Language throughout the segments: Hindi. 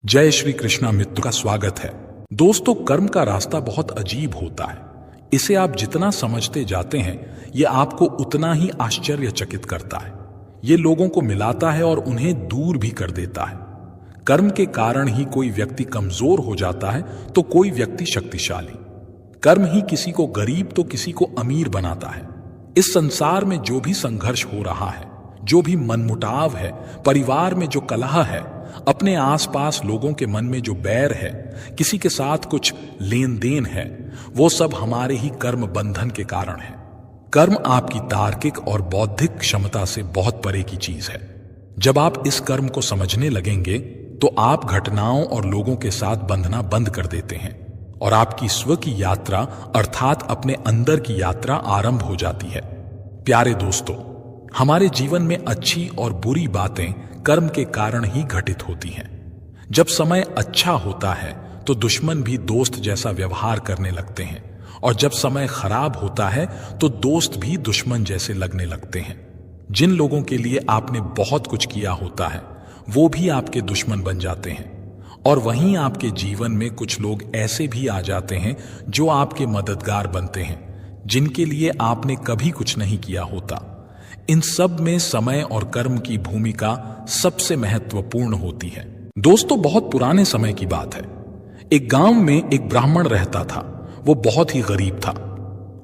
जय श्री कृष्णा मित्र का स्वागत है। दोस्तों, कर्म का रास्ता बहुत अजीब होता है। इसे आप जितना समझते जाते हैं ये आपको उतना ही आश्चर्यचकित करता है। ये लोगों को मिलाता है और उन्हें दूर भी कर देता है। कर्म के कारण ही कोई व्यक्ति कमजोर हो जाता है तो कोई व्यक्ति शक्तिशाली। कर्म ही किसी को गरीब तो किसी को अमीर बनाता है। इस संसार में जो भी संघर्ष हो रहा है, जो भी मनमुटाव है, परिवार में जो कलह है, अपने आसपास लोगों के मन में जो बैर है, किसी के साथ कुछ लेन देन है, वो सब हमारे ही कर्म बंधन के कारण है। कर्म आपकी तार्किक और बौद्धिक क्षमता से बहुत परे की चीज है। जब आप इस कर्म को समझने लगेंगे तो आप घटनाओं और लोगों के साथ बंधना बंद कर देते हैं और आपकी स्व की यात्रा अर्थात अपने अंदर की यात्रा आरंभ हो जाती है। प्यारे दोस्तों, हमारे जीवन में अच्छी और बुरी बातें कर्म के कारण ही घटित होती हैं। जब समय अच्छा होता है तो दुश्मन भी दोस्त जैसा व्यवहार करने लगते हैं और जब समय खराब होता है तो दोस्त भी दुश्मन जैसे लगने लगते हैं। जिन लोगों के लिए आपने बहुत कुछ किया होता है वो भी आपके दुश्मन बन जाते हैं और वहीं आपके जीवन में कुछ लोग ऐसे भी आ जाते हैं जो आपके मददगार बनते हैं, जिनके लिए आपने कभी कुछ नहीं किया होता। इन सब में समय और कर्म की भूमिका सबसे महत्वपूर्ण होती है। दोस्तों, बहुत पुराने समय की बात है। एक गांव में एक ब्राह्मण रहता था। वो बहुत ही गरीब था।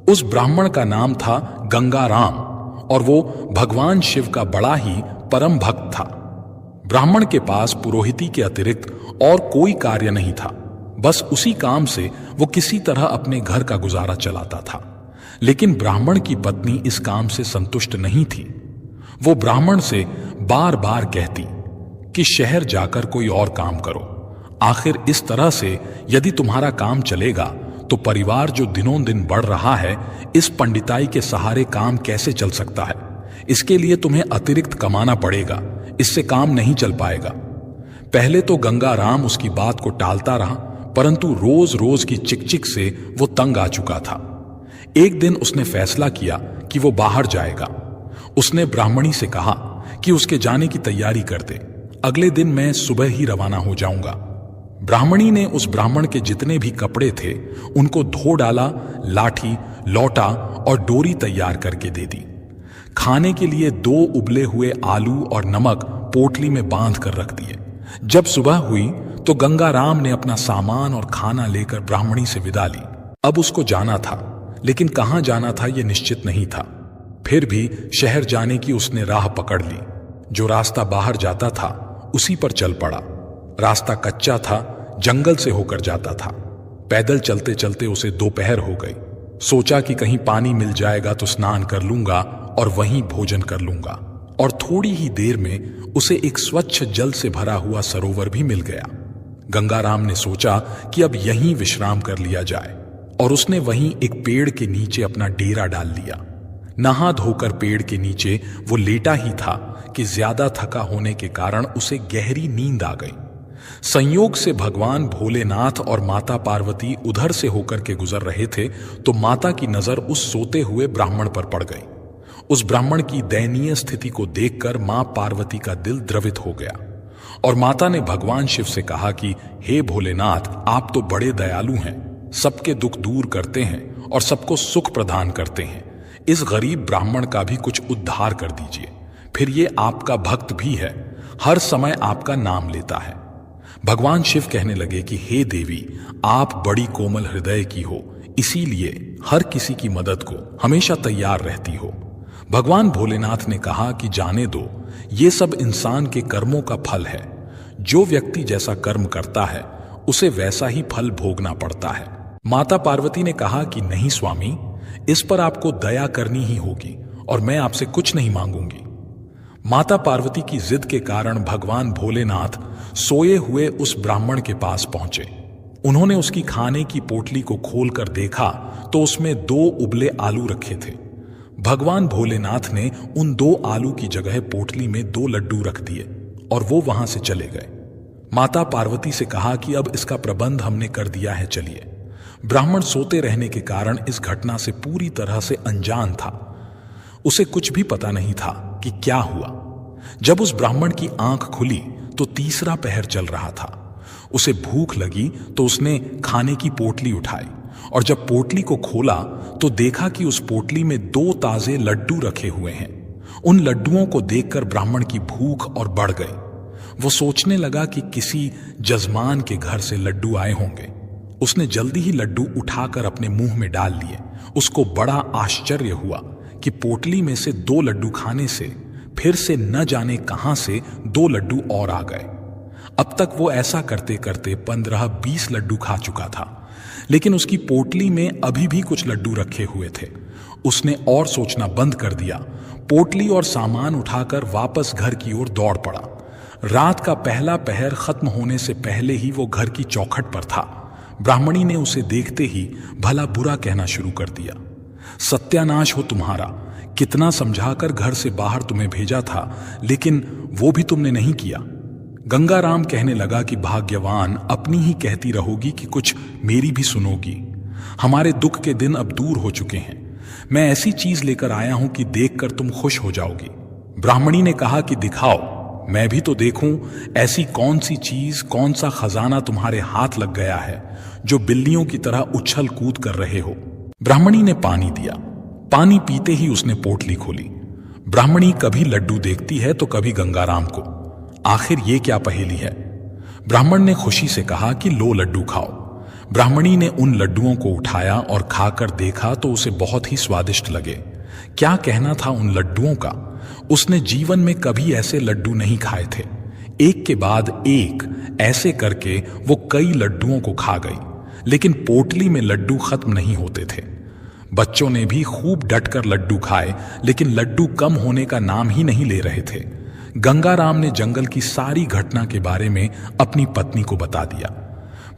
उस ब्राह्मण का नाम था गंगाराम और वो भगवान शिव का बड़ा ही परम भक्त था। ब्राह्मण के पास पुरोहिती के अतिरिक्त और कोई कार्य नहीं था। बस उसी काम से वो किसी तरह अपने घर का गुजारा चलाता था। लेकिन ब्राह्मण की पत्नी इस काम से संतुष्ट नहीं थी। वो ब्राह्मण से बार बार कहती कि शहर जाकर कोई और काम करो। आखिर इस तरह से यदि तुम्हारा काम चलेगा तो परिवार जो दिनों दिन बढ़ रहा है, इस पंडिताई के सहारे काम कैसे चल सकता है? इसके लिए तुम्हें अतिरिक्त कमाना पड़ेगा, इससे काम नहीं चल पाएगा। पहले तो गंगाराम उसकी बात को टालता रहा, परंतु रोज रोज की चिकचिक से वो तंग आ चुका था। एक दिन उसने फैसला किया कि वो बाहर जाएगा। उसने ब्राह्मणी से कहा कि उसके जाने की तैयारी कर दे, अगले दिन मैं सुबह ही रवाना हो जाऊंगा। ब्राह्मणी ने उस ब्राह्मण के जितने भी कपड़े थे उनको धो डाला, लाठी, लौटा और डोरी तैयार करके दे दी। खाने के लिए 2 उबले हुए आलू और नमक पोटली में बांध कर रख दिए। जब सुबह हुई तो गंगाराम ने अपना सामान और खाना लेकर ब्राह्मणी से विदा ली। अब उसको जाना था, लेकिन कहां जाना था यह निश्चित नहीं था। फिर भी शहर जाने की उसने राह पकड़ ली। जो रास्ता बाहर जाता था उसी पर चल पड़ा। रास्ता कच्चा था, जंगल से होकर जाता था। पैदल चलते चलते उसे दोपहर हो गई। सोचा कि कहीं पानी मिल जाएगा तो स्नान कर लूंगा और वहीं भोजन कर लूंगा। और थोड़ी ही देर में उसे एक स्वच्छ जल से भरा हुआ सरोवर भी मिल गया। गंगाराम ने सोचा कि अब यहीं विश्राम कर लिया जाए और उसने वहीं एक पेड़ के नीचे अपना डेरा डाल लिया। नहा धोकर पेड़ के नीचे वो लेटा ही था कि ज्यादा थका होने के कारण उसे गहरी नींद आ गई। संयोग से भगवान भोलेनाथ और माता पार्वती उधर से होकर के गुजर रहे थे तो माता की नजर उस सोते हुए ब्राह्मण पर पड़ गई। उस ब्राह्मण की दयनीय स्थिति को देखकर मां पार्वती का दिल द्रवित हो गया और माता ने भगवान शिव से कहा कि हे भोलेनाथ, आप तो बड़े दयालु हैं, सबके दुख दूर करते हैं और सबको सुख प्रदान करते हैं। इस गरीब ब्राह्मण का भी कुछ उद्धार कर दीजिए। फिर ये आपका भक्त भी है, हर समय आपका नाम लेता है। भगवान शिव कहने लगे कि हे देवी, आप बड़ी कोमल हृदय की हो, इसीलिए हर किसी की मदद को हमेशा तैयार रहती हो। भगवान भोलेनाथ ने कहा कि जाने दो, ये सब इंसान के कर्मों का फल है। जो व्यक्ति जैसा कर्म करता है उसे वैसा ही फल भोगना पड़ता है। माता पार्वती ने कहा कि नहीं स्वामी, इस पर आपको दया करनी ही होगी और मैं आपसे कुछ नहीं मांगूंगी। माता पार्वती की जिद के कारण भगवान भोलेनाथ सोए हुए उस ब्राह्मण के पास पहुंचे। उन्होंने उसकी खाने की पोटली को खोलकर देखा तो उसमें 2 उबले आलू रखे थे। भगवान भोलेनाथ ने उन 2 आलू की जगह पोटली में 2 लड्डू रख दिए और वो वहां से चले गए। माता पार्वती से कहा कि अब इसका प्रबंध हमने कर दिया है, चलिए। ब्राह्मण सोते रहने के कारण इस घटना से पूरी तरह से अनजान था। उसे कुछ भी पता नहीं था कि क्या हुआ। जब उस ब्राह्मण की आंख खुली तो तीसरा पहर चल रहा था। उसे भूख लगी तो उसने खाने की पोटली उठाई और जब पोटली को खोला तो देखा कि उस पोटली में 2 ताजे लड्डू रखे हुए हैं। उन लड्डुओं को देखकर ब्राह्मण की भूख और बढ़ गई। वो सोचने लगा कि किसी जजमान के घर से लड्डू आए होंगे। उसने जल्दी ही लड्डू उठाकर अपने मुंह में डाल लिए। उसको बड़ा आश्चर्य हुआ कि पोटली में से 2 लड्डू खाने से फिर से न जाने कहां से 2 लड्डू और आ गए। अब तक वो ऐसा करते करते 15-20 लड्डू खा चुका था, लेकिन उसकी पोटली में अभी भी कुछ लड्डू रखे हुए थे। उसने और सोचना बंद कर दिया। पोटली और सामान उठाकर वापस घर की ओर दौड़ पड़ा। रात का पहला पहर खत्म होने से पहले ही वो घर की चौखट पर था। ब्राह्मणी ने उसे देखते ही भला बुरा कहना शुरू कर दिया। सत्यानाश हो तुम्हारा, कितना समझाकर घर से बाहर तुम्हें भेजा था, लेकिन वो भी तुमने नहीं किया। गंगाराम कहने लगा कि भाग्यवान, अपनी ही कहती रहोगी कि कुछ मेरी भी सुनोगी। हमारे दुख के दिन अब दूर हो चुके हैं। मैं ऐसी चीज लेकर आया हूं कि देखकर तुम खुश हो जाओगी। ब्राह्मणी ने कहा कि दिखाओ, मैं भी तो देखूं ऐसी कौन सी चीज, कौन सा खजाना तुम्हारे हाथ लग गया है जो बिल्लियों की तरह उछल कूद कर रहे हो। ब्राह्मणी ने पानी दिया। पानी पीते ही उसने पोटली खोली। ब्राह्मणी कभी लड्डू देखती है तो कभी गंगाराम को। आखिर ये क्या पहेली है? ब्राह्मण ने खुशी से कहा कि लो लड्डू खाओ। ब्राह्मणी ने उन लड्डुओं को उठाया और खाकर देखा तो उसे बहुत ही स्वादिष्ट लगे। क्या कहना था उन लड्डुओं का। उसने जीवन में कभी ऐसे लड्डू नहीं खाए थे। एक के बाद एक ऐसे करके वो कई लड्डुओं को खा गई, लेकिन पोटली में लड्डू खत्म नहीं होते थे। बच्चों ने भी खूब डटकर लड्डू खाए, लेकिन लड्डू कम होने का नाम ही नहीं ले रहे थे। गंगाराम ने जंगल की सारी घटना के बारे में अपनी पत्नी को बता दिया।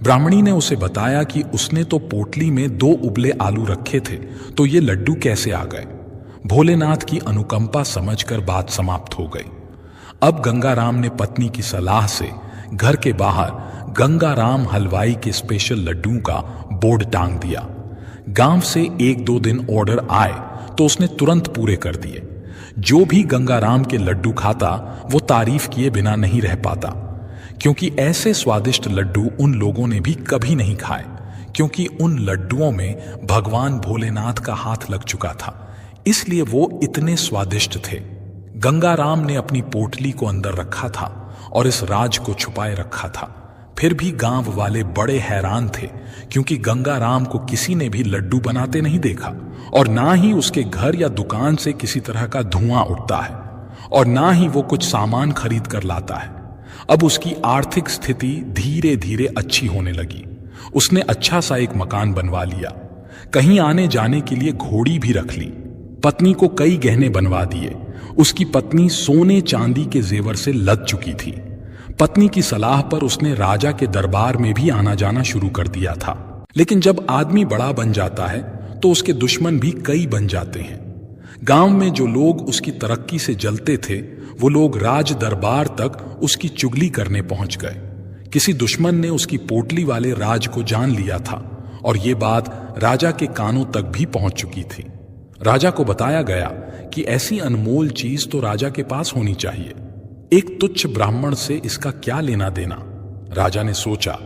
ब्राह्मणी ने उसे बताया कि उसने तो पोटली में 2 उबले आलू रखे थे, तो ये लड्डू कैसे आ गए। भोलेनाथ की अनुकंपा समझकर बात समाप्त हो गई। अब गंगाराम ने पत्नी की सलाह से घर के बाहर गंगाराम हलवाई के स्पेशल लड्डुओं का बोर्ड टांग दिया। गांव से 1-2 दिन ऑर्डर आए तो उसने तुरंत पूरे कर दिए। जो भी गंगाराम के लड्डू खाता वो तारीफ किए बिना नहीं रह पाता, क्योंकि ऐसे स्वादिष्ट लड्डू उन लोगों ने भी कभी नहीं खाए, क्योंकि उन लड्डुओं में भगवान भोलेनाथ का हाथ लग चुका था, इसलिए वो इतने स्वादिष्ट थे। गंगाराम ने अपनी पोटली को अंदर रखा था और इस राज को छुपाए रखा था। फिर भी गांव वाले बड़े हैरान थे, क्योंकि गंगाराम को किसी ने भी लड्डू बनाते नहीं देखा, और ना ही उसके घर या दुकान से किसी तरह का धुआं उठता है, और ना ही वो कुछ सामान खरीद कर लाता है। अब उसकी आर्थिक स्थिति धीरे धीरे अच्छी होने लगी। उसने अच्छा सा एक मकान बनवा लिया। कहीं आने जाने के लिए घोड़ी भी रख ली। पत्नी को कई गहने बनवा दिए। उसकी पत्नी सोने चांदी के जेवर से लद चुकी थी। पत्नी की सलाह पर उसने राजा के दरबार में भी आना जाना शुरू कर दिया था। लेकिन जब आदमी बड़ा बन जाता है तो उसके दुश्मन भी कई बन जाते हैं। गांव में जो लोग उसकी तरक्की से जलते थे, वो लोग राज दरबार तक उसकी चुगली करने पहुंच गए। किसी दुश्मन ने उसकी पोटली वाले राज को जान लिया था, और ये बात राजा के कानों तक भी पहुंच चुकी थी। राजा को बताया गया कि ऐसी अनमोल चीज तो राजा के पास होनी चाहिए। एक तुच्छ ब्राह्मण से इसका क्या लेना देना। राजा ने सोचा,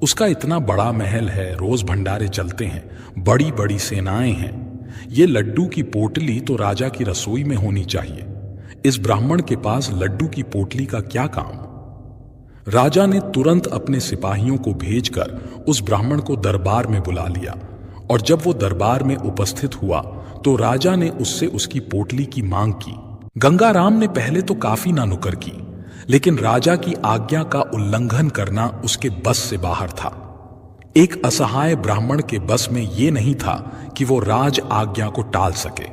उसका इतना बड़ा महल है, रोज भंडारे चलते हैं, बड़ी बड़ी सेनाएं हैं, ये लड्डू की पोटली तो राजा की रसोई में होनी चाहिए। इस ब्राह्मण के पास लड्डू की पोटली का क्या काम। राजा ने तुरंत अपने सिपाहियों को भेजकर उस ब्राह्मण को दरबार में बुला लिया, और जब वो दरबार में उपस्थित हुआ तो राजा ने उससे उसकी पोटली की मांग की। गंगाराम ने पहले तो काफी नानुकर की, लेकिन राजा की आज्ञा का उल्लंघन करना उसके बस से बाहर था। एक असहाय ब्राह्मण के बस में यह नहीं था कि वो राज आज्ञा को टाल सके।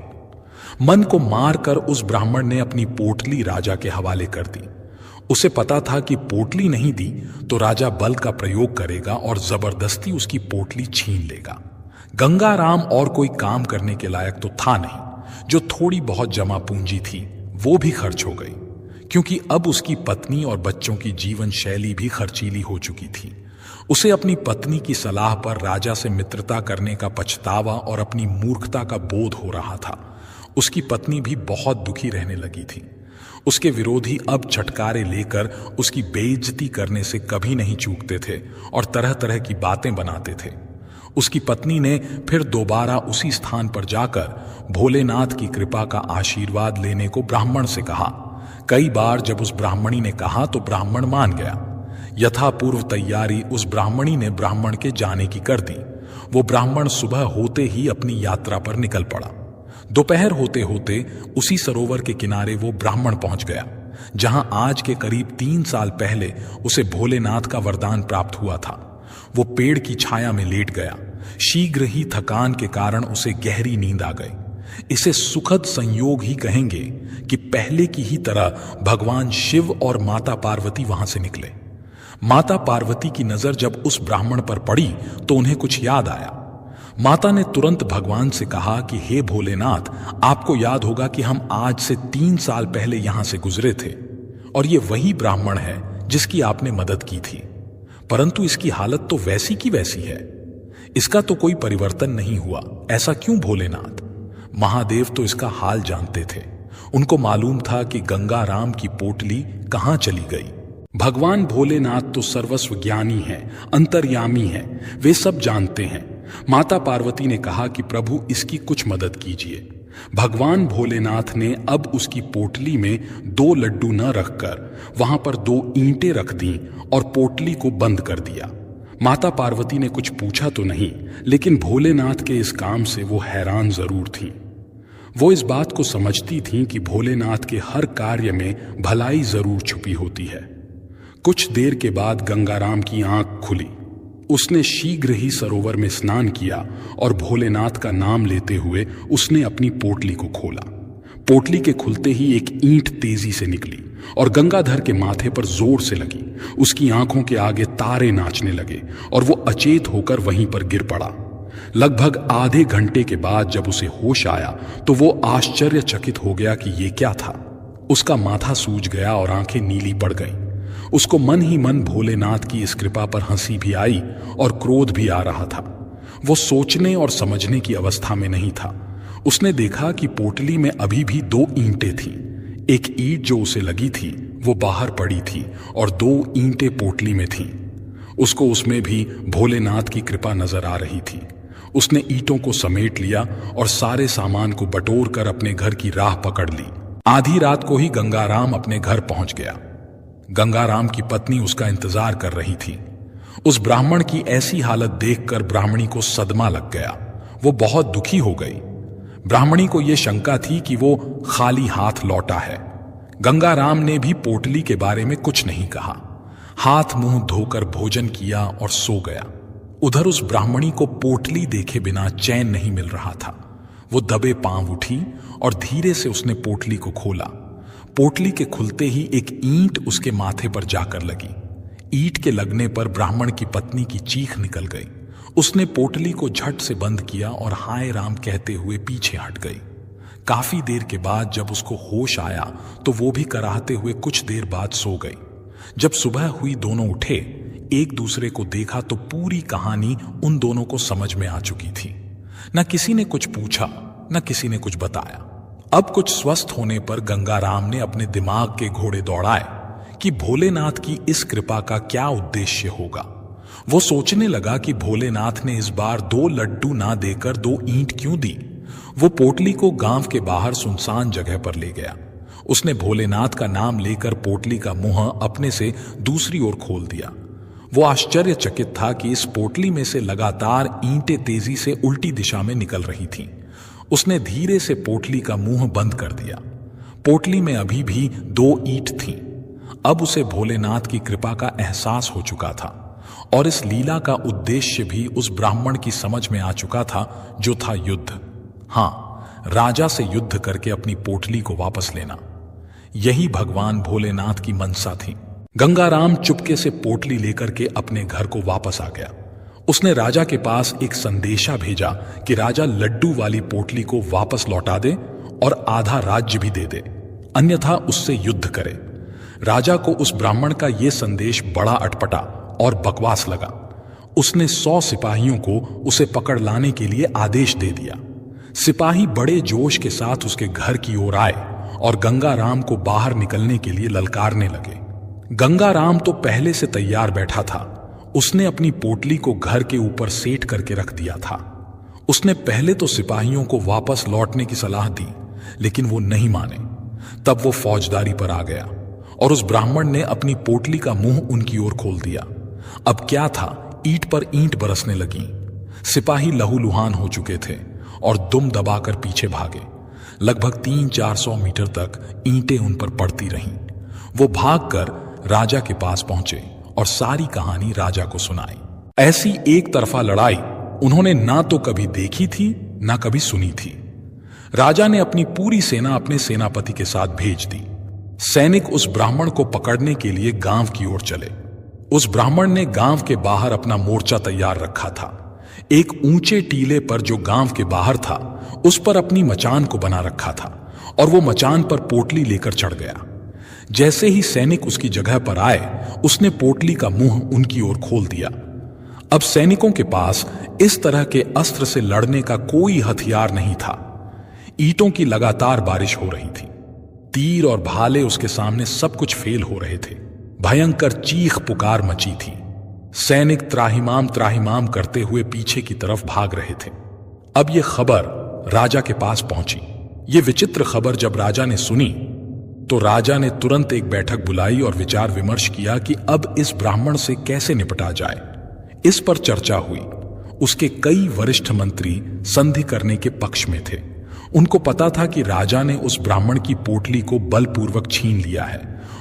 मन को मारकर उस ब्राह्मण ने अपनी पोटली राजा के हवाले कर दी। उसे पता था कि पोटली नहीं दी तो राजा बल का प्रयोग करेगा और जबरदस्ती उसकी पोटली छीन लेगा। गंगाराम और कोई काम करने के लायक तो था नहीं। जो थोड़ी बहुत जमा पूंजी थी वो भी खर्च हो गई, क्योंकि अब उसकी पत्नी और बच्चों की जीवन शैली भी खर्चीली हो चुकी थी। उसे अपनी पत्नी की सलाह पर राजा से मित्रता करने का पछतावा और अपनी मूर्खता का बोध हो रहा था। उसकी पत्नी भी बहुत दुखी रहने लगी थी। उसके विरोधी अब छटकारे लेकर उसकी बेइज्जती करने से कभी नहीं चूकते थे और तरह तरह की बातें बनाते थे। उसकी पत्नी ने फिर दोबारा उसी स्थान पर जाकर भोलेनाथ की कृपा का आशीर्वाद लेने को ब्राह्मण से कहा। कई बार जब उस ब्राह्मणी ने कहा तो ब्राह्मण मान गया। यथापूर्व तैयारी उस ब्राह्मणी ने ब्राह्मण के जाने की कर दी। वो ब्राह्मण सुबह होते ही अपनी यात्रा पर निकल पड़ा। दोपहर होते होते उसी सरोवर के किनारे वो ब्राह्मण पहुंच गया जहां आज के करीब 3 साल पहले उसे भोलेनाथ का वरदान प्राप्त हुआ था। वो पेड़ की छाया में लेट गया। शीघ्र ही थकान के कारण उसे गहरी नींद आ गई। इसे सुखद संयोग ही कहेंगे कि पहले की ही तरह भगवान शिव और माता पार्वती वहां से निकले। माता पार्वती की नजर जब उस ब्राह्मण पर पड़ी तो उन्हें कुछ याद आया। माता ने तुरंत भगवान से कहा कि हे भोलेनाथ, आपको याद होगा कि हम आज से 3 साल पहले यहां से गुजरे थे और ये वही ब्राह्मण है जिसकी आपने मदद की थी, परंतु इसकी हालत तो वैसी की वैसी है। इसका तो कोई परिवर्तन नहीं हुआ। ऐसा क्यों भोलेनाथ? महादेव तो इसका हाल जानते थे। उनको मालूम था कि गंगाराम की पोटली कहां चली गई। भगवान भोलेनाथ तो सर्वस्व ज्ञानी हैं, अंतर्यामी हैं, वे सब जानते हैं। माता पार्वती ने कहा कि प्रभु इसकी कुछ मदद कीजिए। भगवान भोलेनाथ ने अब उसकी पोटली में 2 लड्डू न रखकर वहां पर 2 ईंटें रख दी और पोटली को बंद कर दिया। माता पार्वती ने कुछ पूछा तो नहीं, लेकिन भोलेनाथ के इस काम से वो हैरान जरूर थीं। वो इस बात को समझती थीं कि भोलेनाथ के हर कार्य में भलाई जरूर छुपी होती है। कुछ देर के बाद गंगाराम की आंख खुली। उसने शीघ्र ही सरोवर में स्नान किया और भोलेनाथ का नाम लेते हुए उसने अपनी पोटली को खोला। पोटली के खुलते ही एक ईंट तेजी से निकली और गंगाधर के माथे पर जोर से लगी। उसकी आंखों के आगे तारे नाचने लगे और वो अचेत होकर वहीं पर गिर पड़ा। लगभग आधे घंटे के बाद जब उसे होश आया तो वो आश्चर्यचकित हो गया कि ये क्या था। उसका माथा सूज गया और आंखें नीली पड़ गईं। उसको मन ही मन भोलेनाथ की इस कृपा पर हंसी भी आई और क्रोध भी आ रहा था। वो सोचने और समझने की अवस्था में नहीं था। उसने देखा कि पोटली में अभी भी 2 ईंटें थीं। एक ईंट जो उसे लगी थी वो बाहर पड़ी थी और 2 ईंटें पोटली में थीं। उसको उसमें भी भोलेनाथ की कृपा नजर आ रही थी। उसने ईंटों को समेट लिया और सारे सामान को बटोर कर अपने घर की राह पकड़ ली। आधी रात को ही गंगाराम अपने घर पहुंच गया। गंगाराम की पत्नी उसका इंतजार कर रही थी। उस ब्राह्मण की ऐसी हालत देखकर ब्राह्मणी को सदमा लग गया। वो बहुत दुखी हो गई। ब्राह्मणी को यह शंका थी कि वो खाली हाथ लौटा है। गंगाराम ने भी पोटली के बारे में कुछ नहीं कहा। हाथ मुंह धोकर भोजन किया और सो गया। उधर उस ब्राह्मणी को पोटली देखे बिना चैन नहीं मिल रहा था। वो दबे पांव उठी और धीरे से उसने पोटली को खोला। पोटली के खुलते ही एक ईंट उसके माथे पर जाकर लगी। ईंट के लगने पर ब्राह्मण की पत्नी की चीख निकल गई। उसने पोटली को झट से बंद किया और हाय राम कहते हुए पीछे हट गई। काफी देर के बाद जब उसको होश आया तो वो भी कराहते हुए कुछ देर बाद सो गई। जब सुबह हुई दोनों उठे, एक दूसरे को देखा तो पूरी कहानी उन दोनों को समझ में आ चुकी थी। न किसी ने कुछ पूछा, न किसी ने कुछ बताया। अब कुछ स्वस्थ होने पर गंगाराम ने अपने दिमाग के घोड़े दौड़ाए कि भोलेनाथ की इस कृपा का क्या उद्देश्य होगा। वो सोचने लगा कि भोलेनाथ ने इस बार 2 लड्डू ना देकर 2 ईंट क्यों दी। वो पोटली को गांव के बाहर सुनसान जगह पर ले गया। उसने भोलेनाथ का नाम लेकर पोटली का मुंह अपने से दूसरी ओर खोल दिया। वो आश्चर्यचकित था कि इस पोटली में से लगातार ईंटें तेजी से उल्टी दिशा में निकल रही थीं। उसने धीरे से पोटली का मुंह बंद कर दिया। पोटली में अभी भी 2 ईंट थीं। अब उसे भोलेनाथ की कृपा का एहसास हो चुका था और इस लीला का उद्देश्य भी उस ब्राह्मण की समझ में आ चुका था, जो था युद्ध। हां, राजा से युद्ध करके अपनी पोटली को वापस लेना। यही भगवान भोलेनाथ की मनसा थी। गंगाराम चुपके से पोटली लेकर के अपने घर को वापस आ गया। उसने राजा के पास एक संदेशा भेजा कि राजा लड्डू वाली पोटली को वापस लौटा दे और आधा राज्य भी दे दे, अन्यथा उससे युद्ध करे। राजा को उस ब्राह्मण का यह संदेश बड़ा अटपटा और बकवास लगा। उसने 100 सिपाहियों को उसे पकड़ लाने के लिए आदेश दे दिया। सिपाही बड़े जोश के साथ उसके घर की ओर आए और गंगाराम को बाहर निकलने के लिए ललकारने लगे। गंगाराम तो पहले से तैयार बैठा था। उसने अपनी पोटली को घर के ऊपर सेट करके रख दिया था। उसने पहले तो सिपाहियों को वापस लौटने की सलाह दी, लेकिन वो नहीं माने। तब वो फौजदारी पर आ गया और उस ब्राह्मण ने अपनी पोटली का मुंह उनकी ओर खोल दिया। अब क्या था, ईंट पर ईंट बरसने लगी। सिपाही लहूलुहान हो चुके थे और दुम दबाकर पीछे भागे। लगभग 300-400 मीटर तक ईंटें उन पर पड़ती रहीं। वो भागकर राजा के पास पहुंचे और सारी कहानी राजा को सुनाई। ऐसी एक तरफा लड़ाई उन्होंने ना तो कभी देखी थी ना कभी सुनी थी। राजा ने अपनी पूरी सेना अपने सेनापति के साथ भेज दी। सैनिक उस ब्राह्मण को पकड़ने के लिए गांव की ओर चले। उस ब्राह्मण ने गांव के बाहर अपना मोर्चा तैयार रखा था। एक ऊंचे टीले पर जो गांव के बाहर था, उस पर अपनी मचान को बना रखा था और वो मचान पर पोटली लेकर चढ़ गया। जैसे ही सैनिक उसकी जगह पर आए, उसने पोटली का मुंह उनकी ओर खोल दिया। अब सैनिकों के पास इस तरह के अस्त्र से लड़ने का कोई हथियार नहीं था। ईंटों की लगातार बारिश हो रही थी। तीर और भाले उसके सामने सब कुछ फेल हो रहे थे। भयंकर चीख पुकार मची थी। सैनिक त्राहिमाम त्राहिमाम करते हुए पीछे की तरफ भाग रहे थे। अब यह खबर राजा के पास पहुंची। ये विचित्र खबर जब राजा ने सुनी तो राजा ने तुरंत एक बैठक बुलाई और विचार विमर्श किया कि अब इस ब्राह्मण से कैसे निपटा जाए। इस पर चर्चा हुई। उसके कई वरिष्ठ मंत्री संधि करने के पक्ष में थे। उनको पता था कि राजा ने उस ब्राह्मण की पोटली को बलपूर्वक छीन लिया है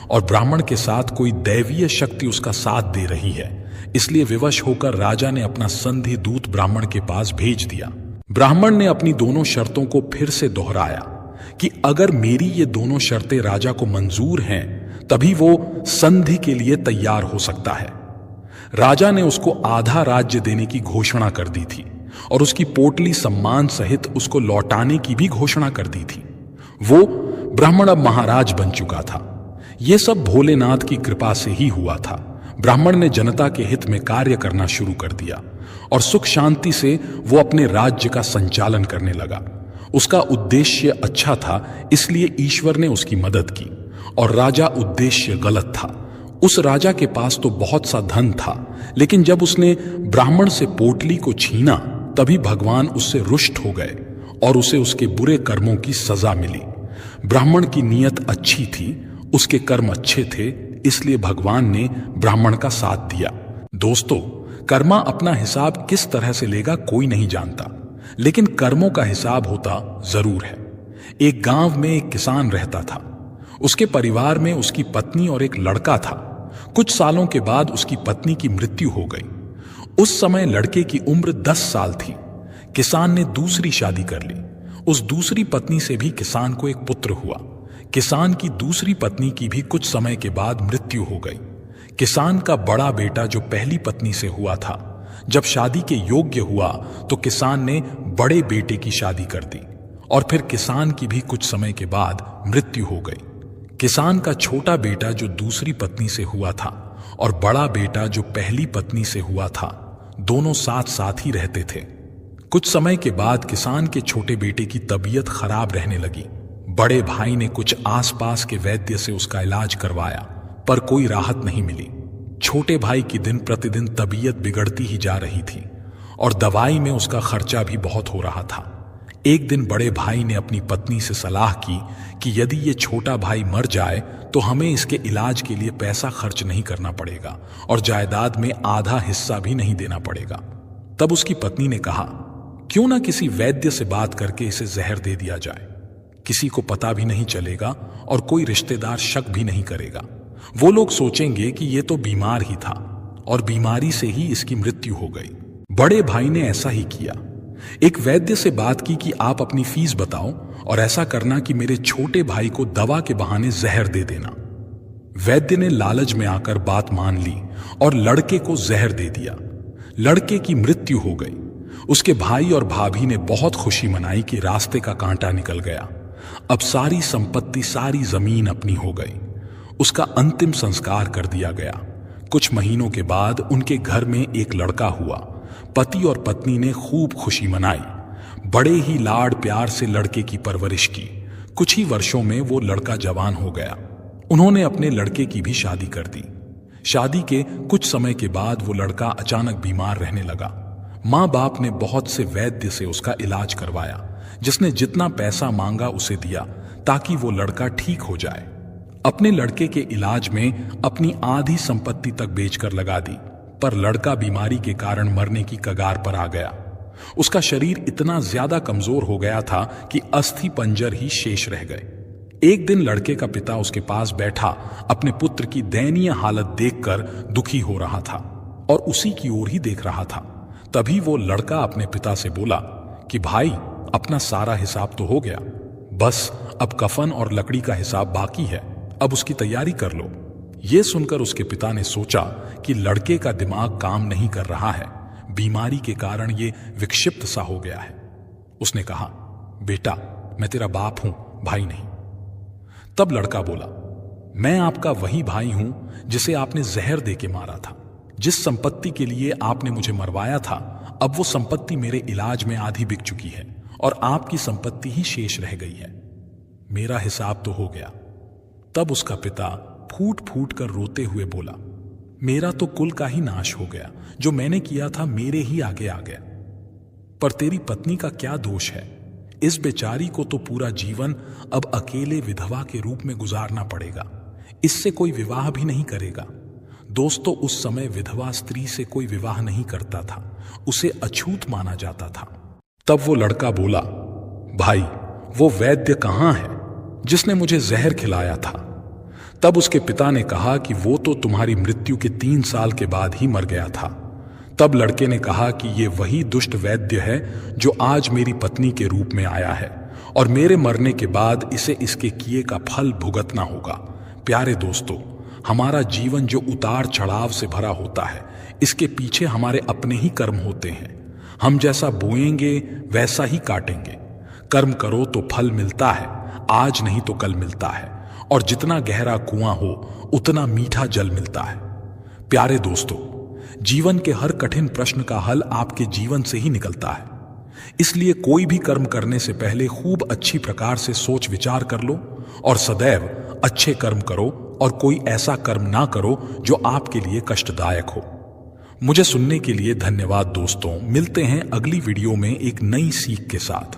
और ब्राह्मण के साथ कोई दैवीय शक्ति उसका साथ दे रही है। इसलिए विवश होकर राजा ने अपना संधि दूत ब्राह्मण के पास भेज दिया। ब्राह्मण ने अपनी दोनों शर्तों को फिर से दोहराया कि अगर मेरी ये दोनों शर्तें राजा को मंजूर हैं, तभी वो संधि के लिए तैयार हो सकता है। राजा ने उसको आधा राज्य देने की घोषणा कर दी थी और उसकी पोटली सम्मान सहित उसको लौटाने की भी घोषणा कर दी थी। वो ब्राह्मण अब महाराज बन चुका था। यह सब भोलेनाथ की कृपा से ही हुआ था। ब्राह्मण ने जनता के हित में कार्य करना शुरू कर दिया और सुख शांति से वो अपने राज्य का संचालन करने लगा। उसका उद्देश्य अच्छा था, इसलिए ईश्वर ने उसकी मदद की, और राजा उद्देश्य गलत था। उस राजा के पास तो बहुत सा धन था, लेकिन जब उसने ब्राह्मण से पोटली को छीना, तभी भगवान उससे रुष्ट हो गए और उसे उसके बुरे कर्मों की सजा मिली। ब्राह्मण की नीयत अच्छी थी, उसके कर्म अच्छे थे, इसलिए भगवान ने ब्राह्मण का साथ दिया। दोस्तों, कर्मा अपना हिसाब किस तरह से लेगा कोई नहीं जानता, लेकिन कर्मों का हिसाब होता जरूर है। एक गांव में एक किसान रहता था। उसके परिवार में उसकी पत्नी और एक लड़का था। कुछ सालों के बाद उसकी पत्नी की मृत्यु हो गई। उस समय लड़के की उम्र 10 साल थी। किसान ने दूसरी शादी कर ली। उस दूसरी पत्नी से भी किसान को एक पुत्र हुआ। किसान की दूसरी पत्नी की भी कुछ समय के बाद मृत्यु हो गई। किसान का बड़ा बेटा जो पहली पत्नी से हुआ था, जब शादी के योग्य हुआ तो किसान ने बड़े बेटे की शादी कर दी और फिर किसान की भी कुछ समय के बाद मृत्यु हो गई। किसान का छोटा बेटा जो दूसरी पत्नी से हुआ था और बड़ा बेटा जो पहली पत्नी से हुआ था, दोनों साथ साथ ही रहते थे। कुछ समय के बाद किसान के छोटे बेटे की तबीयत खराब रहने लगी। बड़े भाई ने कुछ आसपास के वैद्य से उसका इलाज करवाया, पर कोई राहत नहीं मिली। छोटे भाई की दिन प्रतिदिन तबीयत बिगड़ती ही जा रही थी और दवाई में उसका खर्चा भी बहुत हो रहा था। एक दिन बड़े भाई ने अपनी पत्नी से सलाह की कि यदि ये छोटा भाई मर जाए तो हमें इसके इलाज के लिए पैसा खर्च नहीं करना पड़ेगा और जायदाद में आधा हिस्सा भी नहीं देना पड़ेगा। तब उसकी पत्नी ने कहा, क्यों ना किसी वैद्य से बात करके इसे जहर दे दिया जाए। किसी को पता भी नहीं चलेगा और कोई रिश्तेदार शक भी नहीं करेगा। वो लोग सोचेंगे कि ये तो बीमार ही था और बीमारी से ही इसकी मृत्यु हो गई। बड़े भाई ने ऐसा ही किया। एक वैद्य से बात की कि आप अपनी फीस बताओ और ऐसा करना कि मेरे छोटे भाई को दवा के बहाने जहर दे देना। वैद्य ने लालच में आकर बात मान ली और लड़के को जहर दे दिया। लड़के की मृत्यु हो गई। उसके भाई और भाभी ने बहुत खुशी मनाई कि रास्ते का कांटा निकल गया। अब सारी संपत्ति, सारी जमीन अपनी हो गई। उसका अंतिम संस्कार कर दिया गया। कुछ महीनों के बाद उनके घर में एक लड़का हुआ। पति और पत्नी ने खूब खुशी मनाई। बड़े ही लाड़ प्यार से लड़के की परवरिश की। कुछ ही वर्षों में वो लड़का जवान हो गया। उन्होंने अपने लड़के की भी शादी कर दी। शादी के कुछ समय के बाद वो लड़का अचानक बीमार रहने लगा। माँ बाप ने बहुत से वैद्य से उसका इलाज करवाया, जिसने जितना पैसा मांगा उसे दिया ताकि वो लड़का ठीक हो जाए। अपने लड़के के इलाज में अपनी आधी संपत्ति तक बेचकर लगा दी, पर लड़का बीमारी के कारण मरने की कगार पर आ गया। उसका शरीर इतना ज्यादा कमजोर हो गया था कि अस्थि पंजर ही शेष रह गए। एक दिन लड़के का पिता उसके पास बैठा अपने पुत्र की दयनीय हालत देखकर दुखी हो रहा था और उसी की ओर ही देख रहा था। तभी वो लड़का अपने पिता से बोला कि भाई, अपना सारा हिसाब तो हो गया, बस अब कफन और लकड़ी का हिसाब बाकी है, अब उसकी तैयारी कर लो। ये सुनकर उसके पिता ने सोचा कि लड़के का दिमाग काम नहीं कर रहा है, बीमारी के कारण ये विक्षिप्त सा हो गया है। उसने कहा, बेटा, मैं तेरा बाप हूं, भाई नहीं। तब लड़का बोला, मैं आपका वही भाई हूं जिसे आपने जहर दे के मारा था। जिस संपत्ति के लिए आपने मुझे मरवाया था, अब वो संपत्ति मेरे इलाज में आधी बिक चुकी है और आपकी संपत्ति ही शेष रह गई है। मेरा हिसाब तो हो गया। तब उसका पिता फूट फूट कर रोते हुए बोला, मेरा तो कुल का ही नाश हो गया, जो मैंने किया था मेरे ही आगे आ गया। पर तेरी पत्नी का क्या दोष है? इस बेचारी को तो पूरा जीवन अब अकेले विधवा के रूप में गुजारना पड़ेगा। इससे कोई विवाह भी नहीं करेगा। दोस्तों, उस समय विधवा स्त्री से कोई विवाह नहीं करता था, उसे अछूत माना जाता था। तब वो लड़का बोला, भाई, वो वैद्य कहां है जिसने मुझे जहर खिलाया था? तब उसके पिता ने कहा कि वो तो तुम्हारी मृत्यु के 3 साल के बाद ही मर गया था। तब लड़के ने कहा कि ये वही दुष्ट वैद्य है जो आज मेरी पत्नी के रूप में आया है और मेरे मरने के बाद इसे इसके किए का फल भुगतना होगा। प्यारे दोस्तों, हमारा जीवन जो उतार चढ़ाव से भरा होता है, इसके पीछे हमारे अपने ही कर्म होते हैं। हम जैसा बोएंगे वैसा ही काटेंगे। कर्म करो तो फल मिलता है, आज नहीं तो कल मिलता है, और जितना गहरा कुआं हो उतना मीठा जल मिलता है। प्यारे दोस्तों, जीवन के हर कठिन प्रश्न का हल आपके जीवन से ही निकलता है। इसलिए कोई भी कर्म करने से पहले खूब अच्छी प्रकार से सोच विचार कर लो और सदैव अच्छे कर्म करो और कोई ऐसा कर्म ना करो जो आपके लिए कष्टदायक हो। मुझे सुनने के लिए धन्यवाद दोस्तों। मिलते हैं अगली वीडियो में एक नई सीख के साथ।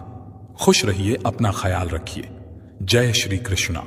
खुश रहिए, अपना ख्याल रखिए। जय श्री कृष्णा।